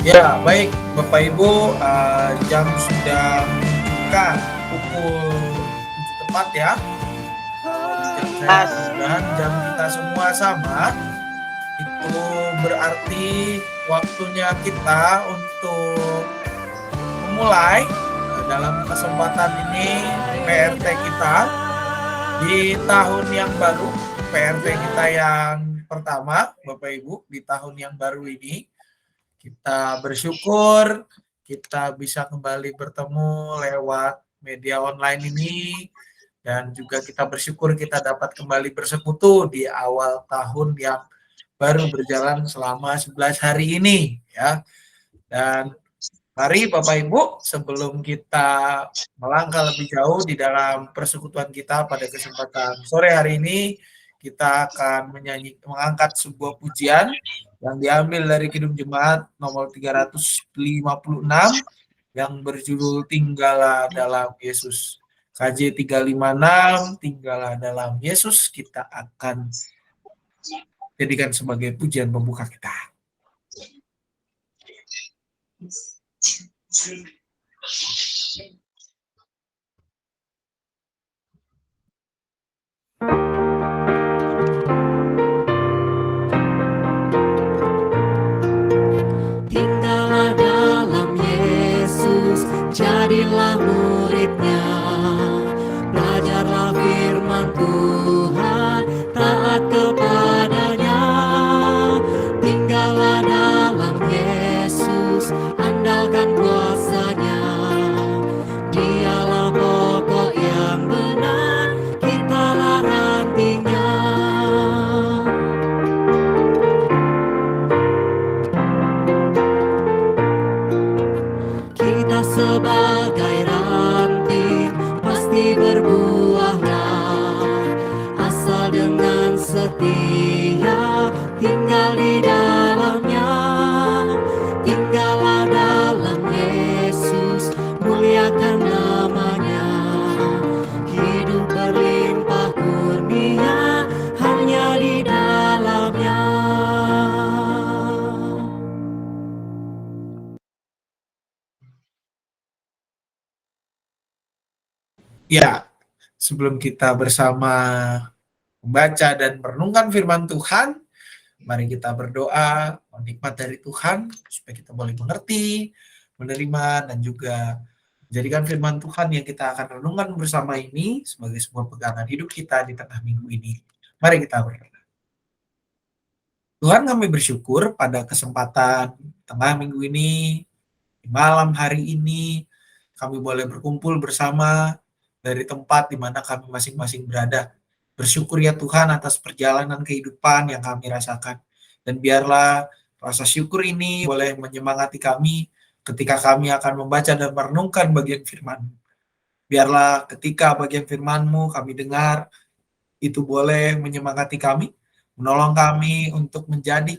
Ya, baik Bapak Ibu, jam sudah menunjukkan pukul 7 tepat ya. Di jam saya, mudah-mudahan jam kita semua sama. Itu berarti waktunya kita untuk memulai dalam kesempatan ini PRT kita di tahun yang baru, PRT kita yang pertama, Bapak Ibu, di tahun yang baru ini. Kita bersyukur kita bisa kembali bertemu lewat media online ini, dan juga kita bersyukur kita dapat kembali bersekutu di awal tahun yang baru berjalan selama 11 hari ini ya. Dan mari Bapak Ibu, sebelum kita melangkah lebih jauh di dalam persekutuan kita pada kesempatan sore hari ini, kita akan mengangkat sebuah pujian yang diambil dari Kidung Jemaat nomor 356 yang berjudul Tinggallah dalam Yesus. KJ 356, Tinggallah dalam Yesus, kita akan jadikan sebagai pujian pembuka kita. Tinggallah dalam Yesus, jadilah muridnya. Belajarlah firman Tuhan, taat kepadanya. Tinggallah dalam Yesus, andalkan kuasa-Nya. Dialah pokok yang benar, kitalah rantingnya. Kita sebagai ranting pasti berbuahlah, asal dengan setia tinggal di dalamnya. Tinggallah dalam Yesus, muliakan namanya. Hidup berlimpah kurnia hanya di dalamnya. Ya, sebelum kita bersama membaca dan merenungkan firman Tuhan, mari kita berdoa, menikmat dari Tuhan, supaya kita boleh mengerti, menerima, dan juga menjadikan firman Tuhan yang kita akan renungkan bersama ini sebagai sebuah pegangan hidup kita di tengah minggu ini. Mari kita berdoa. Tuhan, kami bersyukur pada kesempatan tengah minggu ini, di malam hari ini, kami boleh berkumpul bersama dari tempat di mana kami masing-masing berada. Bersyukur ya Tuhan atas perjalanan kehidupan yang kami rasakan. Dan biarlah rasa syukur ini boleh menyemangati kami ketika kami akan membaca dan merenungkan bagian firman-Mu. Biarlah ketika bagian firman-Mu kami dengar, itu boleh menyemangati kami, menolong kami untuk menjadi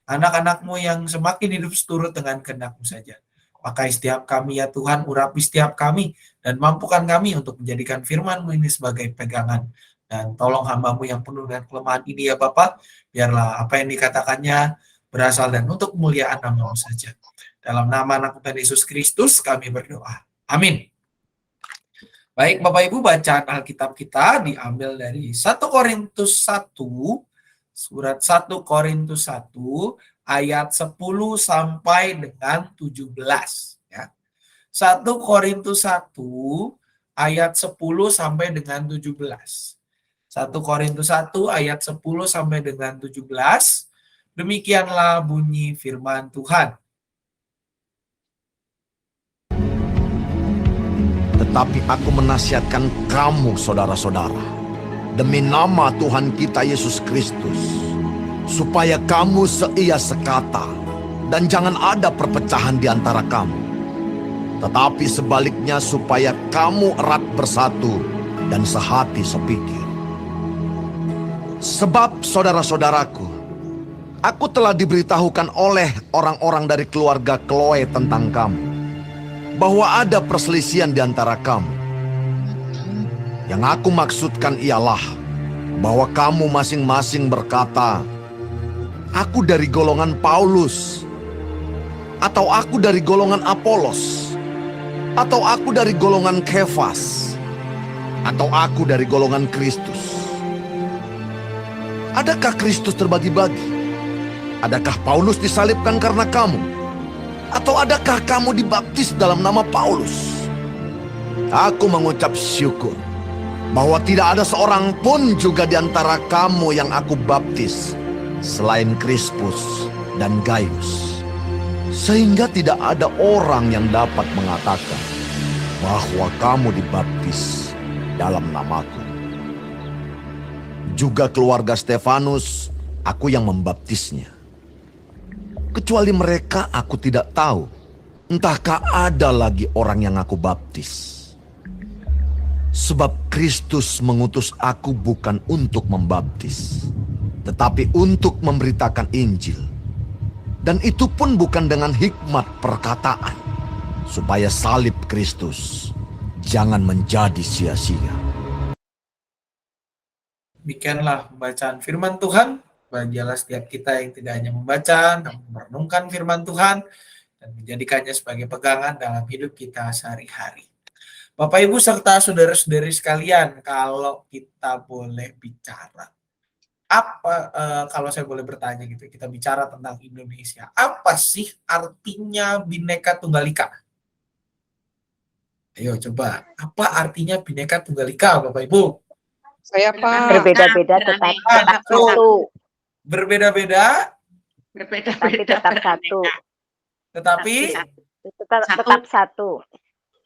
anak-anak-Mu yang semakin hidup seturut dengan kehendak-Mu saja. Pakai setiap kami ya Tuhan, urapi setiap kami, dan mampukan kami untuk menjadikan firman-Mu ini sebagai pegangan. Dan tolong hamba-Mu yang penuh dengan kelemahan ini ya Bapak, biarlah apa yang dikatakannya berasal dan untuk kemuliaan nama-Mu saja. Dalam nama anak Tuhan Yesus Kristus kami berdoa. Amin. Baik Bapak Ibu, bacaan Alkitab kita diambil dari 1 Korintus 1, surat 1 Korintus 1, ayat 10 sampai dengan 17. Ya. 1 Korintus 1, ayat 10 sampai dengan 17. 1 Korintus 1 ayat 10 sampai dengan 17. Demikianlah bunyi firman Tuhan. Tetapi aku menasihatkan kamu saudara-saudara, demi nama Tuhan kita Yesus Kristus, supaya kamu seia sekata dan jangan ada perpecahan di antara kamu. Tetapi sebaliknya supaya kamu erat bersatu dan sehati sepikir. Sebab saudara-saudaraku, aku telah diberitahukan oleh orang-orang dari keluarga Chloe tentang kamu, bahwa ada perselisihan di antara kamu. Yang aku maksudkan ialah bahwa kamu masing-masing berkata, "Aku dari golongan Paulus, Atau aku dari golongan Apolos? Atau aku dari golongan Kefas? Atau aku dari golongan Kristus? Adakah Kristus terbagi-bagi? Adakah Paulus disalibkan karena kamu? Atau adakah kamu dibaptis dalam nama Paulus? Aku mengucap syukur bahwa tidak ada seorang pun juga di antara kamu yang aku baptis selain Krispus dan Gaius. Sehingga tidak ada orang yang dapat mengatakan bahwa kamu dibaptis dalam namaku. Juga keluarga Stefanus, aku yang membaptisnya. Kecuali mereka aku tidak tahu, entahkah ada lagi orang yang aku baptis. Sebab Kristus mengutus aku bukan untuk membaptis, tetapi untuk memberitakan Injil. Dan itu pun bukan dengan hikmat perkataan, supaya salib Kristus jangan menjadi sia-sia. Demikianlah pembacaan firman Tuhan. Bahagialah setiap kita yang tidak hanya membaca, namun merenungkan firman Tuhan dan menjadikannya sebagai pegangan dalam hidup kita sehari-hari. Bapak, Ibu, serta saudara-saudari sekalian, kalau kita boleh bicara, kalau saya boleh bertanya gitu, kita bicara tentang Indonesia, apa sih artinya Bhinneka Tunggal Ika? Ayo coba, apa artinya Bhinneka Tunggal Ika, Bapak Ibu? Saya Pak. Berbeda-beda tetap satu. Berbeda-beda, Tapi tetap satu. tetapi Tetap satu.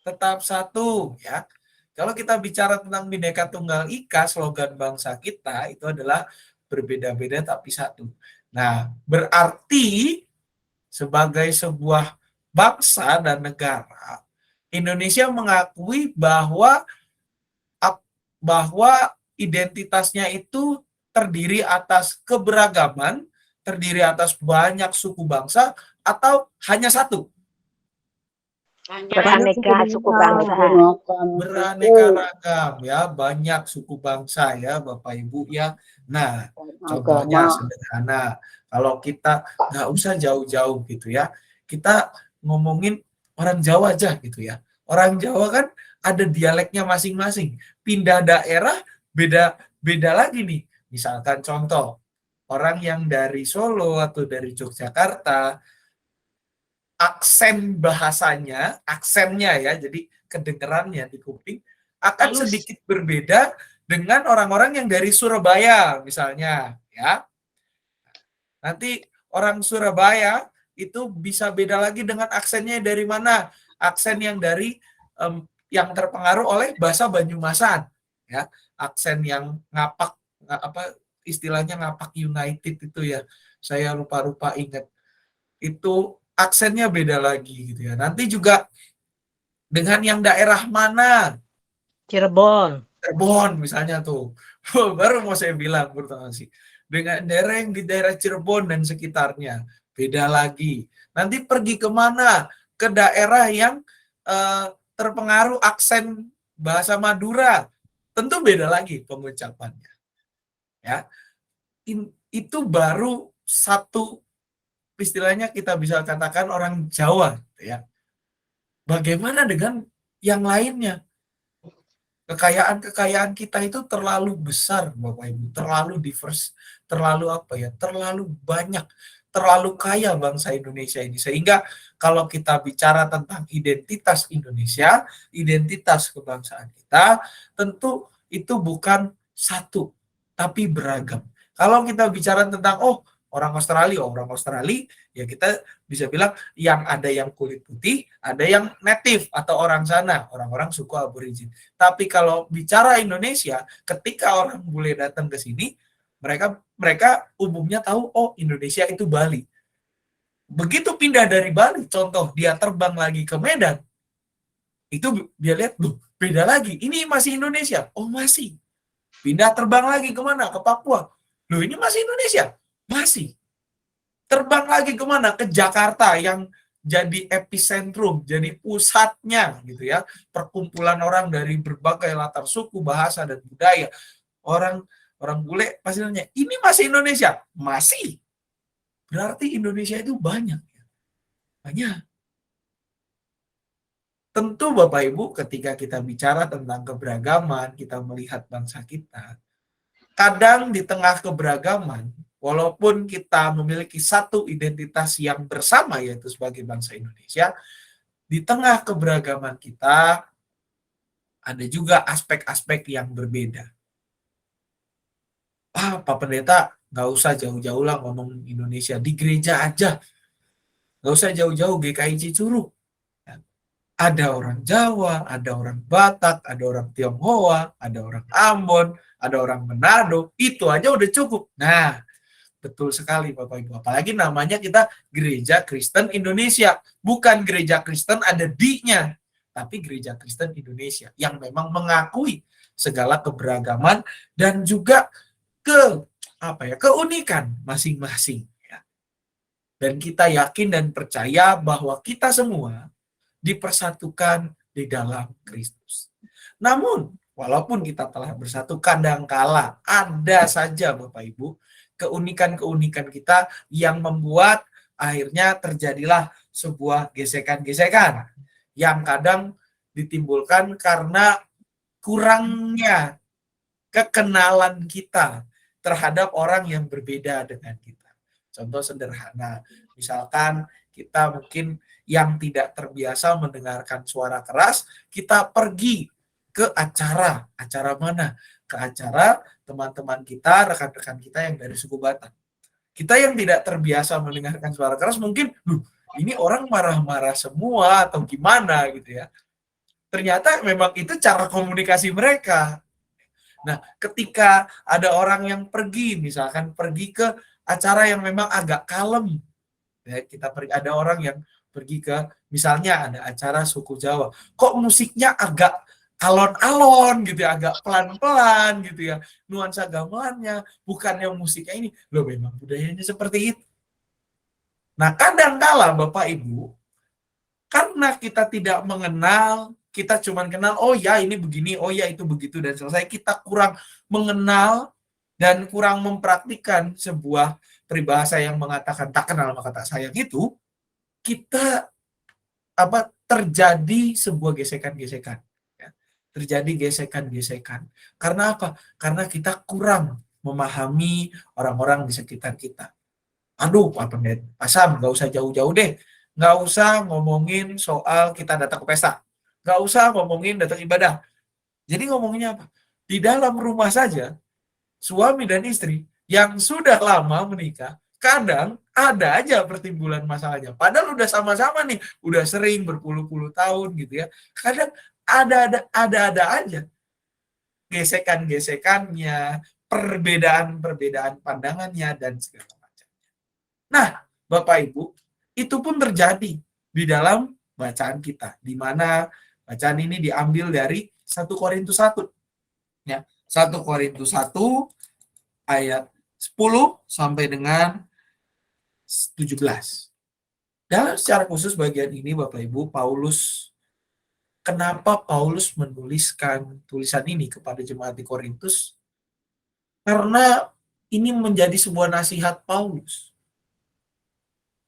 tetap satu, ya. Kalau kita bicara tentang Bhinneka Tunggal Ika, slogan bangsa kita itu adalah berbeda-beda tapi satu. Nah, berarti sebagai sebuah bangsa dan negara, Indonesia mengakui bahwa identitasnya itu terdiri atas keberagaman, terdiri atas banyak suku bangsa, atau hanya satu. Beraneka suku bangsa. Beraneka ragam, ya, banyak suku bangsa, ya Bapak Ibu, ya. Nah, contohnya sederhana, kalau kita nggak usah jauh-jauh gitu ya, kita ngomongin orang Jawa aja gitu ya. Orang Jawa kan ada dialeknya masing-masing, pindah daerah beda lagi nih. Misalkan contoh, orang yang dari Solo atau dari Yogyakarta, aksennya ya, jadi kedengerannya di kuping akan sedikit berbeda dengan orang-orang yang dari Surabaya misalnya, ya. Nanti orang Surabaya itu bisa beda lagi dengan aksennya dari mana? Aksen yang dari yang terpengaruh oleh bahasa Banyumasan, ya. Aksen yang ngapak, istilahnya ngapak United itu ya. Saya lupa ingat. Itu aksennya beda lagi gitu ya. Nanti juga dengan yang daerah mana? Cirebon Misalnya tuh. Baru mau saya bilang, pertama sih. Dengan daerah yang di daerah Cirebon dan sekitarnya, beda lagi. Nanti pergi kemana? Ke daerah yang terpengaruh aksen bahasa Madura, tentu beda lagi pengucapannya. Ya, itu baru satu, istilahnya kita bisa katakan orang Jawa, ya. Bagaimana dengan yang lainnya? Kekayaan kita itu terlalu besar, Bapak Ibu, terlalu diverse, terlalu terlalu banyak, terlalu kaya bangsa Indonesia ini. Sehingga kalau kita bicara tentang identitas Indonesia, identitas kebangsaan kita, tentu itu bukan satu, tapi beragam. Kalau kita bicara tentang orang Australia, ya kita bisa bilang yang ada yang kulit putih, ada yang native atau orang sana, orang-orang suku aborigin. Tapi kalau bicara Indonesia, ketika orang bule datang ke sini, mereka umumnya tahu, Indonesia itu Bali. Begitu pindah dari Bali, contoh dia terbang lagi ke Medan, itu dia lihat, beda lagi. Ini masih Indonesia. Oh, masih. Pindah terbang lagi kemana? Ke Papua. Loh, ini masih Indonesia. Masih. Terbang lagi kemana? Ke Jakarta yang jadi epicentrum, jadi pusatnya gitu ya. Perkumpulan orang dari berbagai latar suku, bahasa, dan budaya. Orang bule pasti nanya, ini masih Indonesia? Masih. Berarti Indonesia itu banyak. Banyak. Tentu Bapak Ibu ketika kita bicara tentang keberagaman, kita melihat bangsa kita, kadang di tengah keberagaman, walaupun kita memiliki satu identitas yang bersama yaitu sebagai bangsa Indonesia, di tengah keberagaman kita ada juga aspek-aspek yang berbeda. Pak Pendeta, nggak usah jauh-jauh lah ngomong Indonesia, di gereja aja. Nggak usah jauh-jauh GKI Cicurug. Ada orang Jawa, ada orang Batak, ada orang Tionghoa, ada orang Ambon, ada orang Manado, itu aja udah cukup. Nah, betul sekali Bapak Ibu. Apalagi namanya kita Gereja Kristen Indonesia. Bukan Gereja Kristen ada D-nya, tapi Gereja Kristen Indonesia yang memang mengakui segala keberagaman dan juga keunikan masing-masing. Dan kita yakin dan percaya bahwa kita semua dipersatukan di dalam Kristus. Namun, walaupun kita telah bersatu, kadangkala ada saja Bapak Ibu, keunikan-keunikan kita yang membuat akhirnya terjadilah sebuah gesekan-gesekan yang kadang ditimbulkan karena kurangnya kekenalan kita terhadap orang yang berbeda dengan kita. Contoh sederhana, misalkan kita mungkin yang tidak terbiasa mendengarkan suara keras, kita pergi ke acara mana? Ke acara teman-teman kita, rekan-rekan kita yang dari suku Batak. Kita yang tidak terbiasa mendengarkan suara keras mungkin, ini orang marah-marah semua atau gimana gitu ya. Ternyata memang itu cara komunikasi mereka. Nah, ketika ada orang yang pergi, misalkan pergi ke acara yang memang agak kalem, ya, ada orang yang pergi ke, misalnya ada acara suku Jawa, kok musiknya agak alon-alon gitu ya, agak pelan-pelan gitu ya, nuansa gamelannya, bukannya musiknya ini, loh memang budayanya seperti itu. Nah, kadang-kala Bapak Ibu, karena kita tidak mengenal, kita cuma kenal, oh ya ini begini, oh ya itu begitu, dan selesai, kita kurang mengenal dan kurang mempraktikkan sebuah peribahasa yang mengatakan tak kenal maka tak sayang itu, kita terjadi sebuah gesekan-gesekan, ya. Terjadi gesekan-gesekan. Karena apa? Karena kita kurang memahami orang-orang di sekitar kita. Aduh, Pak Pendeta, Pak Sam, nggak usah jauh-jauh deh. Nggak usah ngomongin soal kita datang ke pesta. Nggak usah ngomongin datang ibadah. Jadi ngomongnya apa? Di dalam rumah saja, suami dan istri yang sudah lama menikah, kadang ada aja pertimbulan masalahnya. Padahal udah sama-sama nih, udah sering berpuluh-puluh tahun gitu ya. Kadang ada aja gesekan-gesekannya, perbedaan-perbedaan pandangannya dan segala macamnya. Nah, Bapak Ibu, itu pun terjadi di dalam bacaan kita, di mana bacaan ini diambil dari 1 Korintus 1. Ya, 1 Korintus 1 ayat 10 sampai dengan 17. Dalam secara khusus bagian ini Bapak Ibu, kenapa Paulus menuliskan tulisan ini kepada jemaat di Korintus? Karena ini menjadi sebuah nasihat Paulus.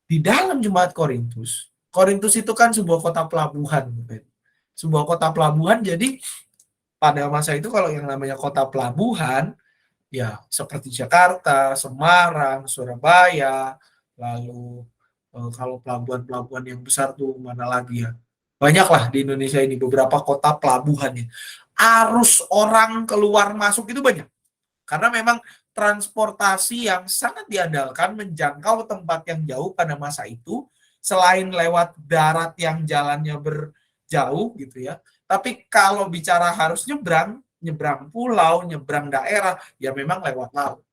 Di dalam jemaat Korintus itu kan sebuah kota pelabuhan. Sebuah kota pelabuhan, jadi pada masa itu kalau yang namanya kota pelabuhan, ya seperti Jakarta, Semarang, Surabaya, lalu kalau pelabuhan-pelabuhan yang besar tuh mana lagi ya, banyaklah di Indonesia ini beberapa kota pelabuhannya. Arus orang keluar masuk itu banyak, karena memang transportasi yang sangat diandalkan menjangkau tempat yang jauh pada masa itu, selain lewat darat yang jalannya berjauh gitu ya, tapi kalau bicara harus nyebrang pulau, nyebrang daerah, ya memang lewat laut.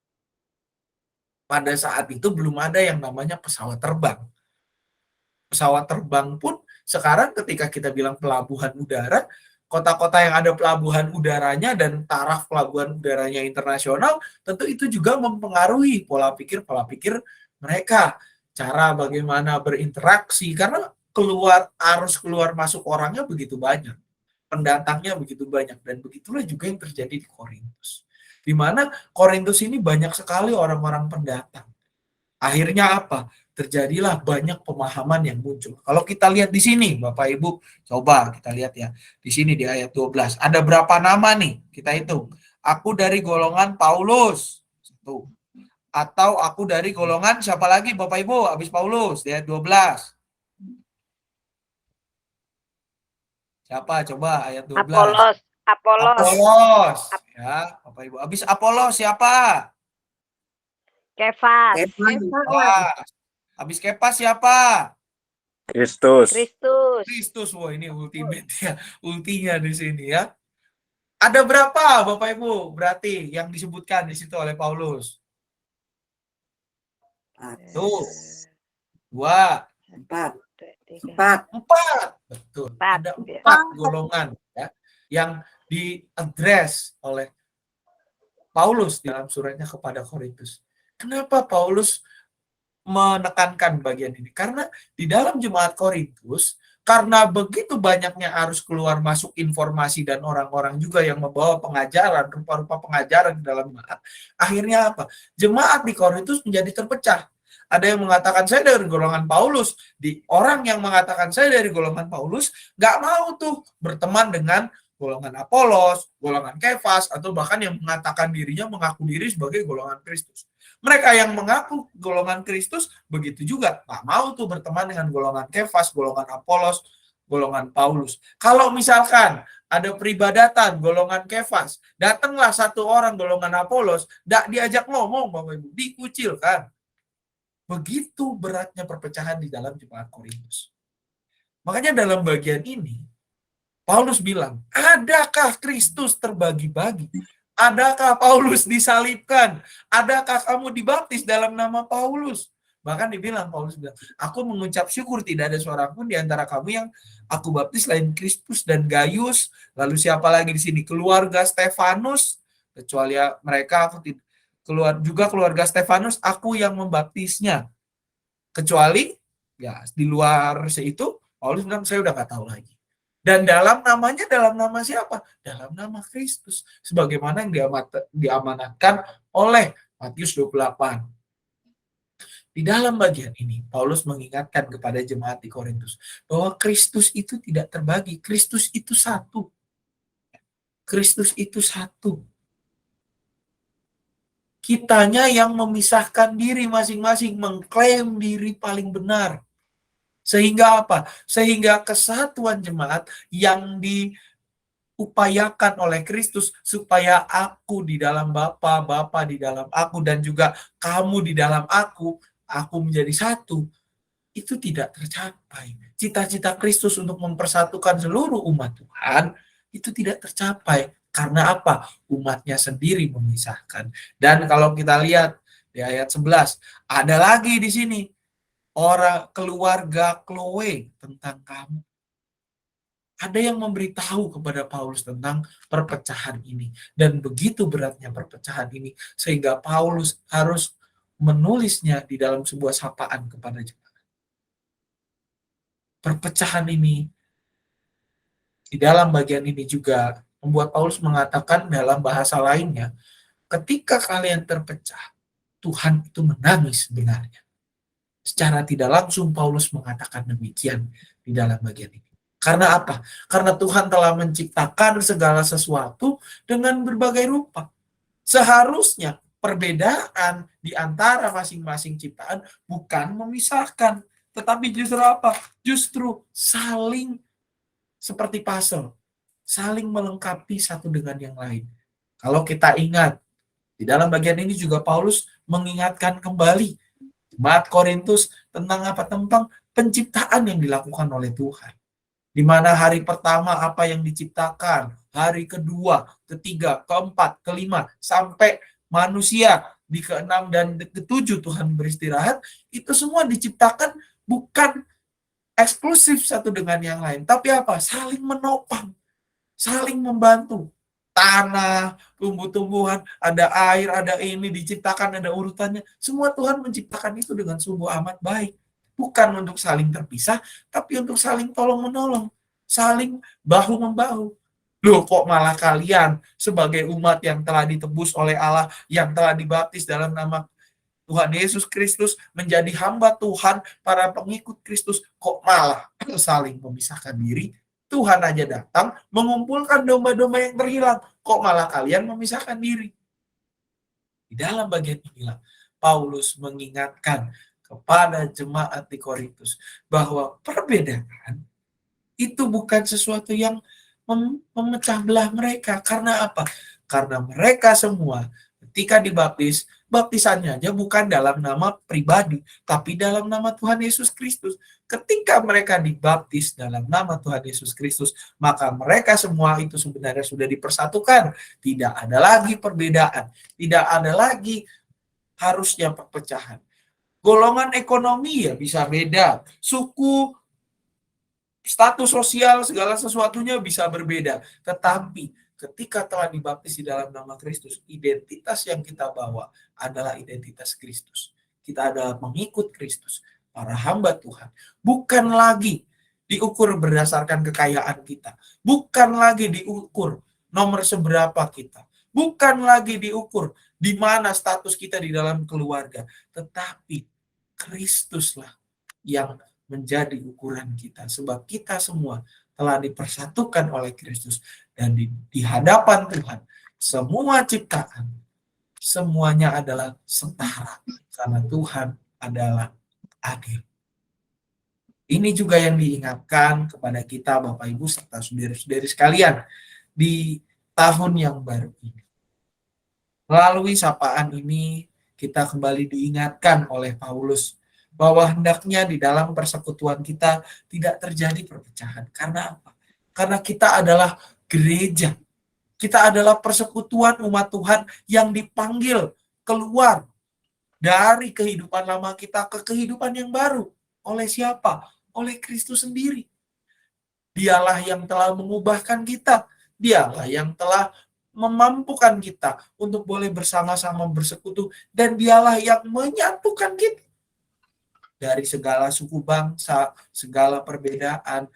Pada saat itu belum ada yang namanya pesawat terbang. Pesawat terbang pun sekarang ketika kita bilang pelabuhan udara, kota-kota yang ada pelabuhan udaranya dan taraf pelabuhan udaranya internasional, tentu itu juga mempengaruhi pola pikir mereka. Cara bagaimana berinteraksi, karena arus keluar masuk orangnya begitu banyak. Pendatangnya begitu banyak, dan begitulah juga yang terjadi di Korintus. Di mana Korintus ini banyak sekali orang-orang pendatang. Akhirnya apa? terjadilah banyak pemahaman yang muncul. Kalau kita lihat di sini, Bapak Ibu, coba kita lihat ya. Di sini di ayat 12, ada berapa nama nih? Kita hitung. Aku dari golongan Paulus. 1. Atau aku dari golongan siapa lagi Bapak Ibu habis Paulus di ayat 12. Siapa coba ayat 12? Apolos. Apolos. Ya, Bapak Ibu. Habis Apolos siapa? Kefas. Habis Kefas siapa? Kristus. Kristus. Wah, ini ultimate ya. Ultinya di sini ya. Ada berapa Bapak Ibu berarti yang disebutkan di situ oleh Paulus? 1, 2, 4. 4. Betul. 4. Ada 4 golongan ya yang diadres oleh Paulus dalam suratnya kepada Korintus. Kenapa Paulus menekankan bagian ini? Karena di dalam jemaat Korintus, karena begitu banyaknya arus keluar masuk informasi dan orang-orang juga yang membawa pengajaran, rupa-rupa pengajaran di dalam jemaat, akhirnya apa? Jemaat di Korintus menjadi terpecah. Ada yang mengatakan saya dari golongan Paulus, di orang yang mengatakan saya dari golongan Paulus nggak mau tuh berteman dengan golongan Apolos, golongan Kefas, atau bahkan yang mengatakan dirinya mengaku diri sebagai golongan Kristus. Mereka yang mengaku golongan Kristus begitu juga nggak mau tuh berteman dengan golongan Kefas, golongan Apolos, golongan Paulus. Kalau misalkan ada peribadatan golongan Kefas, datanglah satu orang golongan Apolos, nggak diajak ngomong, Bapak Ibu, dikucilkan. Begitu beratnya perpecahan di dalam jemaat Korintus. Makanya dalam bagian ini, Paulus bilang, adakah Kristus terbagi-bagi? Adakah Paulus disalibkan? Adakah kamu dibaptis dalam nama Paulus? Bahkan dibilang, Paulus bilang, aku mengucap syukur tidak ada seorang pun di antara kamu yang aku baptis selain Krispus dan Gaius. Lalu siapa lagi di sini? Keluarga Stefanus. Kecuali ya, mereka, aku tidak. Keluarga Stefanus, aku yang membaptisnya. Kecuali, ya di luar itu, Paulus bilang, saya udah gak tahu lagi. Dan dalam namanya, dalam nama siapa? Dalam nama Kristus. Sebagaimana yang diamanatkan oleh Matius 28. Di dalam bagian ini, Paulus mengingatkan kepada jemaat di Korintus, bahwa Kristus itu tidak terbagi. Kristus itu satu. Kristus itu satu. Kitanya yang memisahkan diri masing-masing, mengklaim diri paling benar. Sehingga apa? Sehingga kesatuan jemaat yang diupayakan oleh Kristus supaya aku di dalam Bapa, Bapa di dalam aku, dan juga kamu di dalam aku menjadi satu, itu tidak tercapai. Cita-cita Kristus untuk mempersatukan seluruh umat Tuhan, itu tidak tercapai. Karena apa? Umatnya sendiri memisahkan. Dan kalau kita lihat di ayat 11, ada lagi di sini orang keluarga Chloe tentang kamu. Ada yang memberitahu kepada Paulus tentang perpecahan ini. Dan begitu beratnya perpecahan ini, sehingga Paulus harus menulisnya di dalam sebuah sapaan kepada jemaat. Perpecahan ini, di dalam bagian ini juga membuat Paulus mengatakan dalam bahasa lainnya, ketika kalian terpecah, Tuhan itu menangis sebenarnya. Secara tidak langsung Paulus mengatakan demikian di dalam bagian ini. Karena apa? Karena Tuhan telah menciptakan segala sesuatu dengan berbagai rupa. Seharusnya perbedaan di antara masing-masing ciptaan bukan memisahkan, tetapi justru apa? Justru saling seperti puzzle, saling melengkapi satu dengan yang lain. Kalau kita ingat, di dalam bagian ini juga Paulus mengingatkan kembali jemaat Korintus tentang apa? Tentang penciptaan yang dilakukan oleh Tuhan. Di mana hari pertama apa yang diciptakan, hari kedua, ketiga, keempat, kelima, sampai manusia di keenam dan ketujuh Tuhan beristirahat, itu semua diciptakan bukan eksklusif satu dengan yang lain, tapi apa? Saling menopang, saling membantu. Tanah, tumbuh-tumbuhan, ada air, ada ini, diciptakan, ada urutannya. Semua Tuhan menciptakan itu dengan sungguh amat baik. Bukan untuk saling terpisah, tapi untuk saling tolong-menolong. Saling bahu-membahu. Loh, kok malah kalian sebagai umat yang telah ditebus oleh Allah, yang telah dibaptis dalam nama Tuhan Yesus Kristus menjadi hamba Tuhan, para pengikut Kristus kok malah saling memisahkan diri. Tuhan aja datang mengumpulkan domba-domba yang terhilang, kok malah kalian memisahkan diri. Di dalam bagian inilah Paulus mengingatkan kepada jemaat di Korintus bahwa perbedaan itu bukan sesuatu yang memecah belah mereka. Karena apa? Karena mereka semua ketika dibaptis, baptisannya aja bukan dalam nama pribadi, tapi dalam nama Tuhan Yesus Kristus. Ketika mereka dibaptis dalam nama Tuhan Yesus Kristus, maka mereka semua itu sebenarnya sudah dipersatukan. Tidak ada lagi perbedaan, tidak ada lagi harusnya perpecahan. Golongan ekonomi ya bisa beda, suku, status sosial, segala sesuatunya bisa berbeda. Tetapi ketika telah dibaptis di dalam nama Kristus, identitas yang kita bawa adalah identitas Kristus. Kita adalah pengikut Kristus, para hamba Tuhan. Bukan lagi diukur berdasarkan kekayaan kita. Bukan lagi diukur nomor seberapa kita. Bukan lagi diukur di mana status kita di dalam keluarga. Tetapi Kristuslah yang menjadi ukuran kita. Sebab kita semua telah dipersatukan oleh Kristus. Dan di hadapan Tuhan, semua ciptaan, semuanya adalah setara. Karena Tuhan adalah adil. Ini juga yang diingatkan kepada kita Bapak Ibu serta saudara-saudari sekalian di tahun yang baru ini. Melalui sapaan ini kita kembali diingatkan oleh Paulus bahwa hendaknya di dalam persekutuan kita tidak terjadi perpecahan. Karena apa? Karena kita adalah gereja. Kita adalah persekutuan umat Tuhan yang dipanggil keluar dari kehidupan lama kita ke kehidupan yang baru. Oleh siapa? Oleh Kristus sendiri. Dialah yang telah mengubahkan kita. Dialah yang telah memampukan kita untuk boleh bersama-sama bersekutu. Dan dialah yang menyatukan kita. Dari segala suku bangsa, segala perbedaan,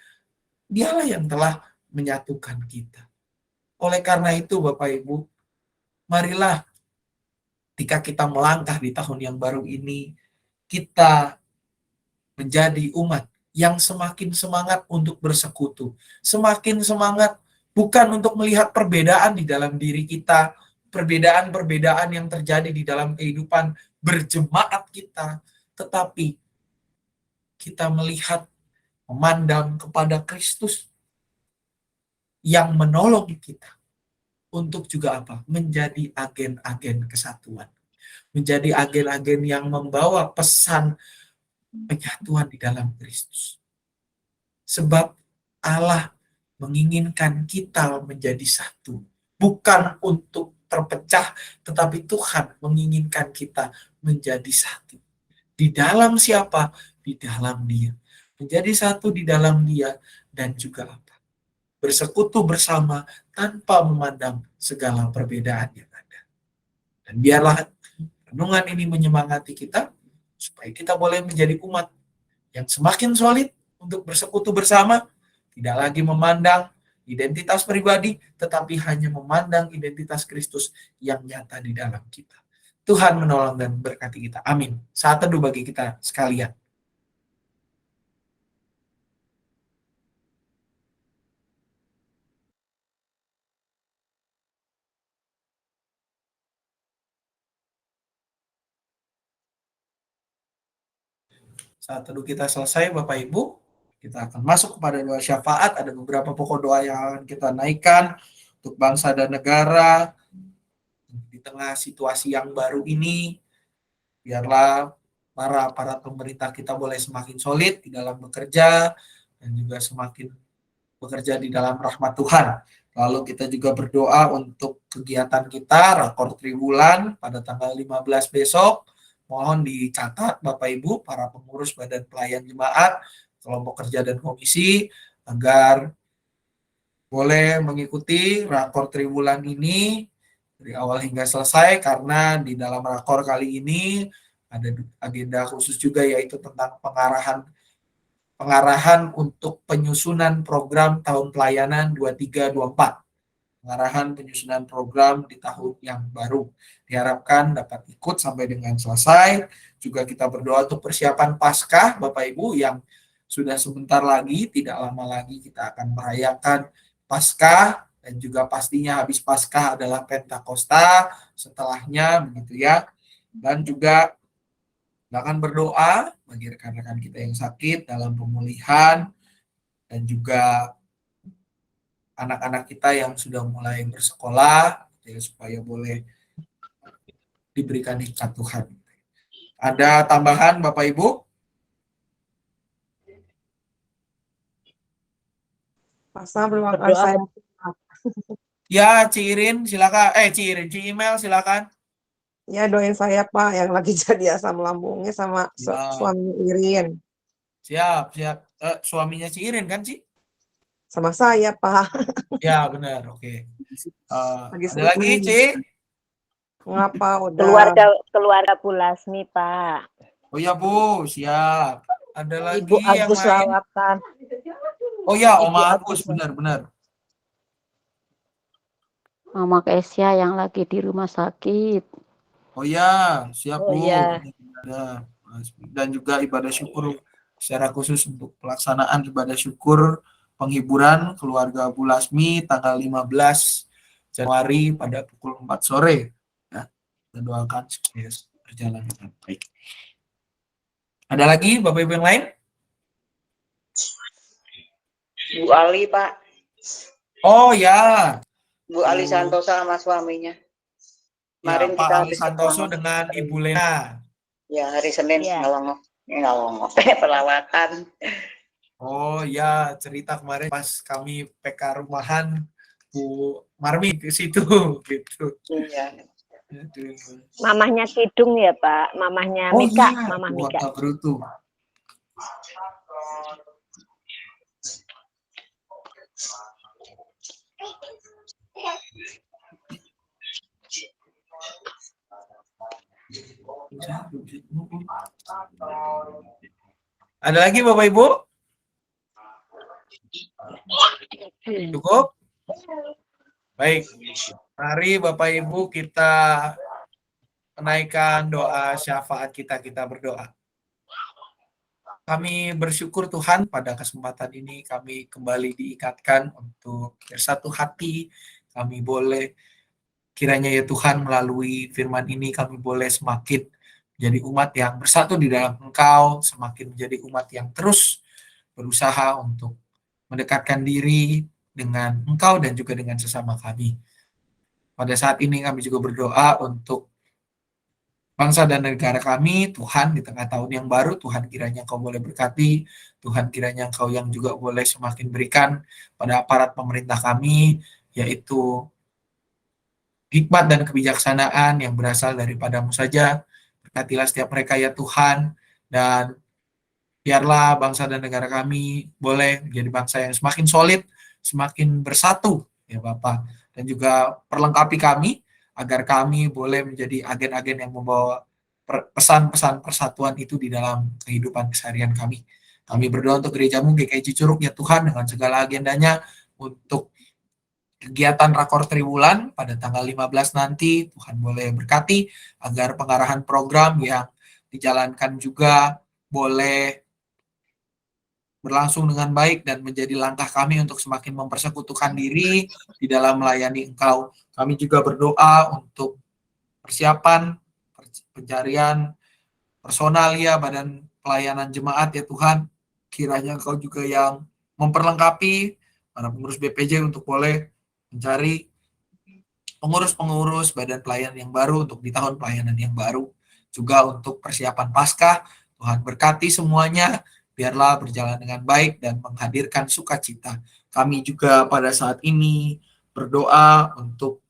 dialah yang telah menyatukan kita. Oleh karena itu Bapak Ibu, marilah ketika kita melangkah di tahun yang baru ini, kita menjadi umat yang semakin semangat untuk bersekutu. Semakin semangat bukan untuk melihat perbedaan di dalam diri kita, perbedaan-perbedaan yang terjadi di dalam kehidupan berjemaat kita, tetapi kita melihat, memandang kepada Kristus yang menolong kita untuk juga apa? Menjadi agen-agen kesatuan. Menjadi agen-agen yang membawa pesan penyatuan di dalam Kristus. Sebab Allah menginginkan kita menjadi satu. Bukan untuk terpecah, tetapi Tuhan menginginkan kita menjadi satu. Di dalam siapa? Di dalam Dia. Menjadi satu di dalam Dia dan juga apa? Bersekutu bersama tanpa memandang segala perbedaan yang ada. Dan biarlah renungan ini menyemangati kita supaya kita boleh menjadi umat yang semakin solid untuk bersekutu bersama, tidak lagi memandang identitas pribadi, tetapi hanya memandang identitas Kristus yang nyata di dalam kita. Tuhan menolong dan berkati kita. Amin. Saat teduh bagi kita sekalian. Saat teduh kita selesai, Bapak Ibu, kita akan masuk kepada doa syafaat. Ada beberapa pokok doa yang akan kita naikkan untuk bangsa dan negara. Di tengah situasi yang baru ini, biarlah para aparat pemerintah kita boleh semakin solid di dalam bekerja, dan juga semakin bekerja di dalam rahmat Tuhan. Lalu kita juga berdoa untuk kegiatan kita, Rakor Triwulan pada tanggal 15 besok. Mohon dicatat Bapak Ibu, para pengurus Badan Pelayan Jemaat, kelompok kerja dan komisi, agar boleh mengikuti Rakor Triwulan ini dari awal hingga selesai, karena di dalam Rakor kali ini ada agenda khusus juga, yaitu tentang pengarahan untuk penyusunan program tahun pelayanan 23-24. pengarahan penyusunan program di tahun yang baru. Diharapkan dapat ikut sampai dengan selesai. Juga kita berdoa untuk persiapan Paskah, Bapak Ibu, yang sudah sebentar lagi, tidak lama lagi kita akan merayakan Paskah, dan juga pastinya habis Paskah adalah Pentakosta, setelahnya begitu ya. Dan juga akan berdoa bagi rekan-rekan kita yang sakit dalam pemulihan, dan juga anak-anak kita yang sudah mulai bersekolah, ya, supaya boleh diberikan hikmat Tuhan. Ada tambahan Bapak Ibu? Pastor berdoa Berdoa. saya. Ya, Ci Irin silakan. Ci Email silakan. Ya doain saya Pak yang lagi jadi asam lambungnya sama Ya. suami Irin. Siap. Suaminya Ci Irin kan, Ci? Sama saya Pak. Ya, benar. Oke. Lagi Ada lagi, sedih. Ci? Ngapa udah? Keluarga Bu Lasmi, Pak. Oh ya, Bu, siap. Ada lagi Ibu yang Agus lain? Lawatan. Oh ya, Ibu Oma Agus. Agus, benar. Mama Kesia yang lagi di rumah sakit. Oh ya, siap Oh Bu. iya. Ya. Dan juga ibadah syukur secara khusus untuk pelaksanaan ibadah syukur penghiburan keluarga Bu Lasmi tanggal 15 Januari pada pukul 4 sore. Ya, kita doakan sukses berjalan dengan baik. Ada lagi Bapak Ibu yang lain? Bu Ali, Pak. Oh ya, Bu Ali Santoso sama suaminya. Kemarin Pak kita Ali Santoso dengan Ibu Lena. Ya, hari Senin Iya. ngelongok perawatan. Oh ya, cerita kemarin pas kami PK rumahan Bu Marmi ke situ gitu. Iya. Aduh. Mamahnya Kidung ya, Pak. Mamahnya Oh Mika, iya, Mama Bu Mika. Ota Brutu. Ada lagi Bapak Ibu? Cukup? Baik. Mari Bapak Ibu kita menaikkan doa syafaat kita berdoa. Kami bersyukur Tuhan pada kesempatan ini kami kembali diingatkan untuk bersatu hati. Kami boleh kiranya ya Tuhan melalui firman ini kami boleh semakin menjadi umat yang bersatu di dalam Engkau, semakin menjadi umat yang terus berusaha untuk mendekatkan diri dengan Engkau dan juga dengan sesama kami. Pada saat ini kami juga berdoa untuk bangsa dan negara kami, Tuhan, di tengah tahun yang baru, Tuhan kiranya Engkau boleh berkati, Tuhan kiranya Engkau yang juga boleh semakin berikan pada aparat pemerintah kami, yaitu hikmat dan kebijaksanaan yang berasal daripadamu saja. Berkatilah setiap mereka ya Tuhan, dan biarlah bangsa dan negara kami boleh menjadi bangsa yang semakin solid, semakin bersatu, ya Bapak, dan juga perlengkapi kami, agar kami boleh menjadi agen-agen yang membawa pesan-pesan persatuan itu di dalam kehidupan keseharian kami. Kami berdoa untuk gerejamu GKI Cicurug ya Tuhan, dengan segala agendanya untuk kegiatan Rakor Triwulan pada tanggal 15 nanti. Tuhan boleh berkati agar pengarahan program yang dijalankan juga boleh berlangsung dengan baik dan menjadi langkah kami untuk semakin mempersekutukan diri di dalam melayani Engkau. Kami juga berdoa untuk persiapan pencarian personal ya Badan Pelayanan Jemaat ya Tuhan. Kiranya Engkau juga yang memperlengkapi para pengurus BPJ untuk boleh mencari pengurus-pengurus badan pelayanan yang baru untuk di tahun pelayanan yang baru. Juga untuk persiapan Paskah, Tuhan berkati semuanya, biarlah berjalan dengan baik dan menghadirkan sukacita. Kami juga pada saat ini berdoa untuk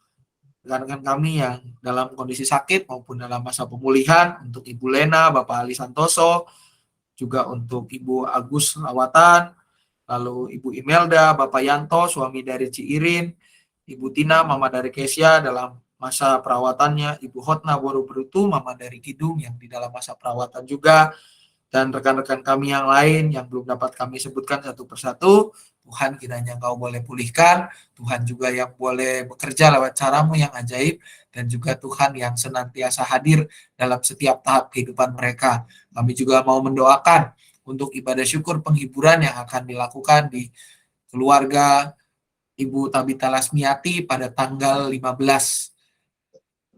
rekan-rekan kami yang dalam kondisi sakit maupun dalam masa pemulihan, untuk Ibu Lena, Bapak Ali Santoso, juga untuk Ibu Agus Lawatan, lalu Ibu Imelda, Bapak Yanto, suami dari Ci Irin, Ibu Tina, mama dari Kesia dalam masa perawatannya, Ibu Hotna Boru Brutu, mama dari Kidung yang di dalam masa perawatan juga, dan rekan-rekan kami yang lain yang belum dapat kami sebutkan satu persatu. Tuhan kiranya Engkau boleh pulihkan, Tuhan juga yang boleh bekerja lewat caramu yang ajaib, dan juga Tuhan yang senantiasa hadir dalam setiap tahap kehidupan mereka. Kami juga mau mendoakan untuk ibadah syukur penghiburan yang akan dilakukan di keluarga Ibu Tabita Lasmiati pada tanggal 15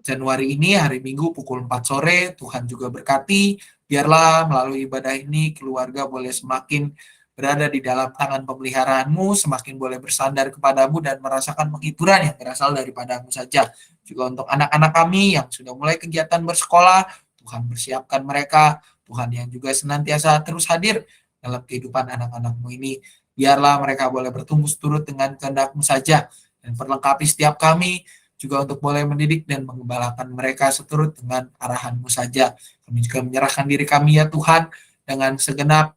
Januari ini, hari Minggu pukul 4 sore. Tuhan juga berkati, biarlah melalui ibadah ini keluarga boleh semakin berada di dalam tangan pemeliharaanmu, semakin boleh bersandar kepadamu dan merasakan penghiburan yang berasal daripadamu saja. Juga untuk anak-anak kami yang sudah mulai kegiatan bersekolah, Tuhan persiapkan mereka, Tuhan yang juga senantiasa terus hadir dalam kehidupan anak-anakmu ini. Biarlah mereka boleh bertumbuh seturut dengan kehendak-Mu saja, dan perlengkapi setiap kami juga untuk boleh mendidik dan mengembalakan mereka seturut dengan arahan-Mu saja. Kami juga menyerahkan diri kami ya Tuhan dengan segenap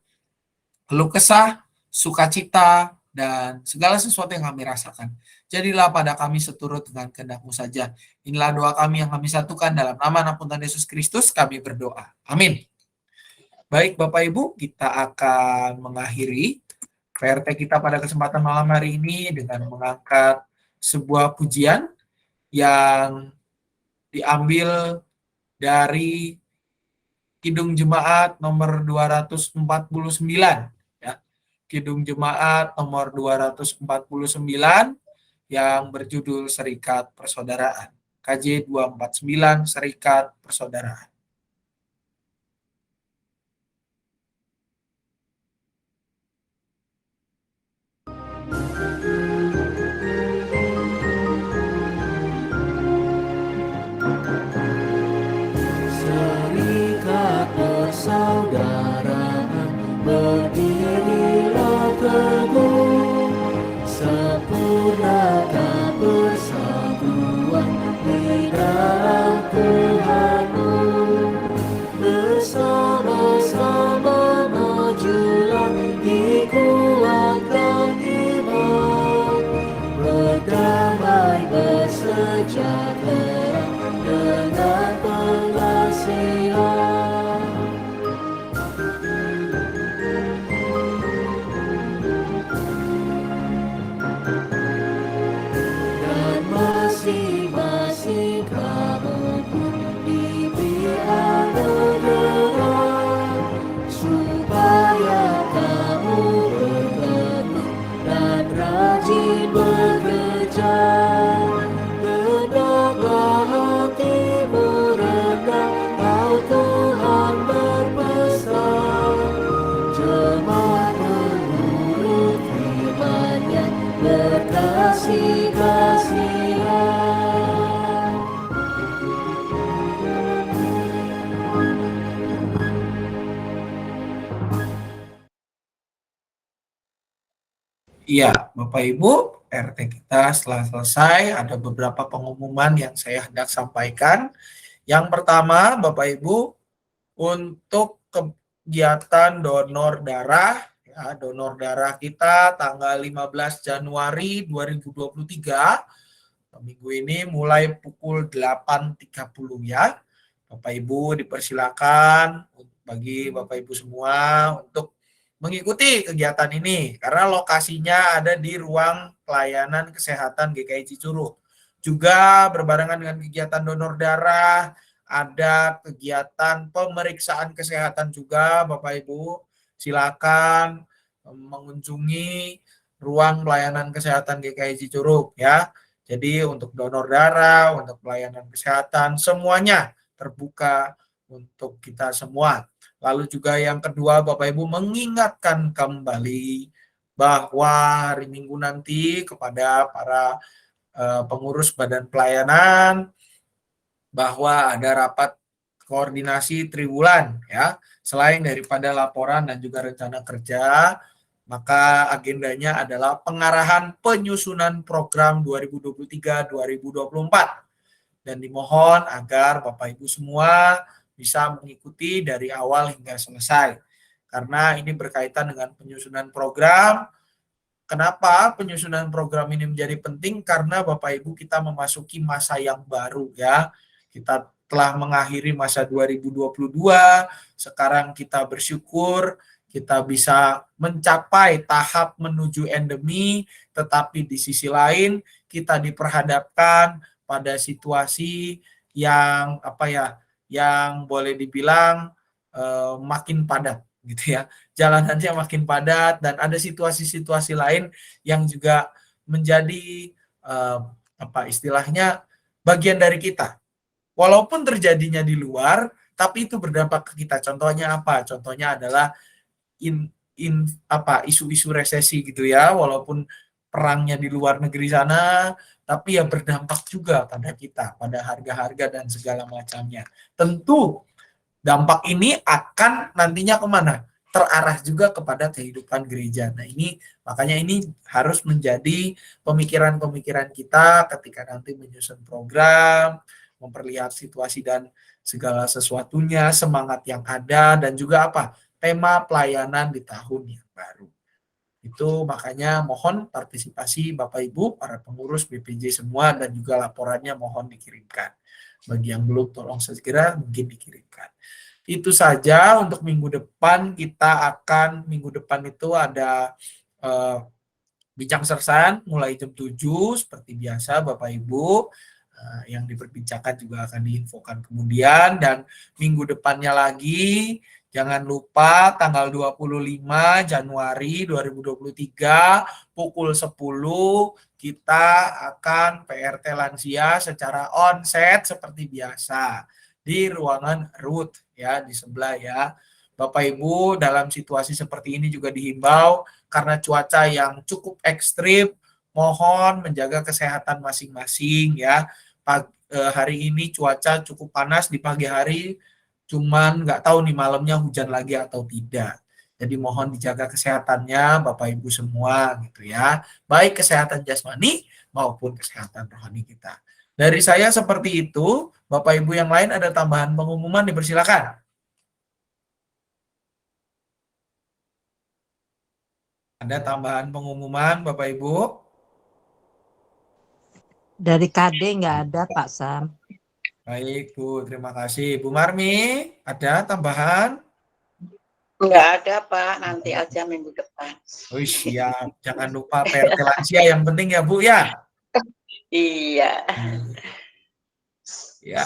keluh kesah, sukacita, dan segala sesuatu yang kami rasakan. Jadilah pada kami seturut dengan kehendak-Mu saja. Inilah doa kami yang kami satukan dalam nama anak Tuhan Yesus Kristus, kami berdoa. Amin. Baik Bapak Ibu, kita akan mengakhiri PRT kita pada kesempatan malam hari ini dengan mengangkat sebuah pujian yang diambil dari Kidung Jemaat nomor 249 ya. Kidung Jemaat nomor 249 yang berjudul Serikat Persaudaraan. KJ 249 Serikat Persaudaraan. Serikat persaudaraan berdirilah teguh, sempurnakan persatuan di dalam Tuhan-Mu. Bersama-sama majulah, dikuatkan iman, berdamai bersejahtera dengan pengasihan. Dan masing-masing kamu pun diberi anugerah, supaya kamu berteguh dan rajin bekerja. Hendaklah hatimu rendah, tahu Tuhan berpesan, jemaat menurut firman-Nya berkasih-kasihan. Iya, Bapak Ibu, RT kita setelah selesai, ada beberapa pengumuman yang saya hendak sampaikan. Yang pertama, Bapak Ibu, untuk kegiatan donor darah, ya, donor darah kita tanggal 15 Januari 2023, minggu ini mulai pukul 8.30 ya. Bapak Ibu dipersilakan bagi Bapak Ibu semua untuk mengikuti kegiatan ini karena lokasinya ada di ruang pelayanan kesehatan GKI Cicurug. Juga berbarengan dengan kegiatan donor darah, ada kegiatan pemeriksaan kesehatan juga Bapak Ibu. Silakan mengunjungi ruang pelayanan kesehatan GKI Cicurug ya. Jadi untuk donor darah, untuk pelayanan kesehatan semuanya terbuka untuk kita semua. Lalu juga yang kedua, Bapak Ibu mengingatkan kembali bahwa hari Minggu nanti kepada para pengurus badan pelayanan bahwa ada rapat koordinasi triwulan ya. Selain daripada laporan dan juga rencana kerja, maka agendanya adalah pengarahan penyusunan program 2023-2024. Dan dimohon agar Bapak Ibu semua bisa mengikuti dari awal hingga selesai. Karena ini berkaitan dengan penyusunan program. Kenapa penyusunan program ini menjadi penting? Karena Bapak Ibu kita memasuki masa yang baru ya. Kita telah mengakhiri masa 2022, sekarang kita bersyukur kita bisa mencapai tahap menuju endemi, tetapi di sisi lain kita diperhadapkan pada situasi yang yang boleh dibilang makin padat gitu ya. Jalanannya makin padat dan ada situasi-situasi lain yang juga menjadi istilahnya bagian dari kita. Walaupun terjadinya di luar, tapi itu berdampak ke kita. Contohnya apa? Contohnya adalah isu-isu resesi gitu ya. Walaupun perangnya di luar negeri sana, tapi ya berdampak juga pada kita, pada harga-harga dan segala macamnya. Tentu dampak ini akan nantinya kemana? Terarah juga kepada kehidupan gereja. Nah ini makanya ini harus menjadi pemikiran-pemikiran kita ketika nanti menyusun program, memperlihat situasi dan segala sesuatunya, semangat yang ada, dan juga tema pelayanan di tahun yang baru. Itu makanya mohon partisipasi Bapak Ibu, para pengurus BPJ semua, dan juga laporannya mohon dikirimkan. Bagi yang belum, tolong segera mungkin dikirimkan. Itu saja untuk minggu depan. Minggu depan itu ada bincang sersan mulai jam 7 seperti biasa Bapak Ibu. Yang diperbincangkan juga akan diinfokan kemudian, dan minggu depannya lagi jangan lupa tanggal 25 Januari 2023 pukul 10 kita akan PRT lansia secara onset seperti biasa di ruangan Ruth ya, di sebelah ya. Bapak Ibu, dalam situasi seperti ini juga dihimbau karena cuaca yang cukup ekstrim, mohon menjaga kesehatan masing-masing ya. Hari ini cuaca cukup panas di pagi hari, cuman nggak tahu nih malamnya hujan lagi atau tidak. Jadi mohon dijaga kesehatannya Bapak Ibu semua gitu ya. Baik kesehatan jasmani maupun kesehatan rohani kita. Dari saya seperti itu. Bapak Ibu yang lain ada tambahan pengumuman, dipersilakan. Ada tambahan pengumuman Bapak Ibu? Dari KD nggak ada Pak Sam. Baik Bu, terima kasih. Bu Marmi, ada tambahan? Nggak ada Pak, nanti aja minggu depan. Oh siap, jangan lupa PRT lansia yang penting ya Bu ya. Iya. Ya,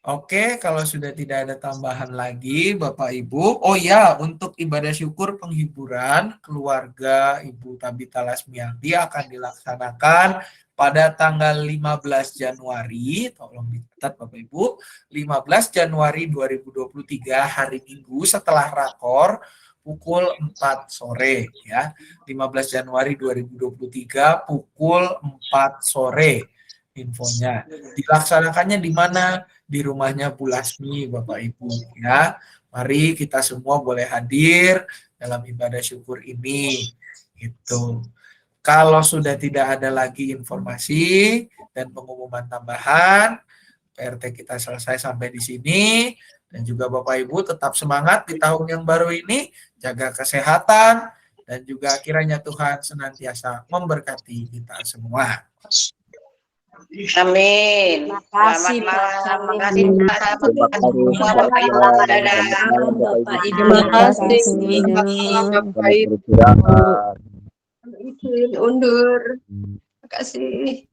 oke, kalau sudah tidak ada tambahan lagi Bapak Ibu. Oh ya, untuk ibadah syukur penghiburan keluarga Ibu Tabita Lasmiardi akan dilaksanakan pada tanggal 15 Januari, tolong dicatat Bapak Ibu, 15 Januari 2023 hari Minggu setelah rakor pukul 4 sore ya. 15 Januari 2023 pukul 4 sore. Infonya dilaksanakannya di mana? Di rumahnya Bu Lasmi Bapak Ibu ya. Mari kita semua boleh hadir dalam ibadah syukur ini gitu. Kalau sudah tidak ada lagi informasi dan pengumuman tambahan, PRT kita selesai sampai di sini. Dan juga Bapak Ibu tetap semangat di tahun yang baru ini, jaga kesehatan, dan juga kiranya Tuhan senantiasa memberkati kita semua. Amin. Terima kasih, Selamat Pak. malam. Terima kasih Bapak Ibu. Bapak Ibu. Dadah. Bapak Ibu. Terima kasih. Bapak Ibu. Itu undur. Terima kasih.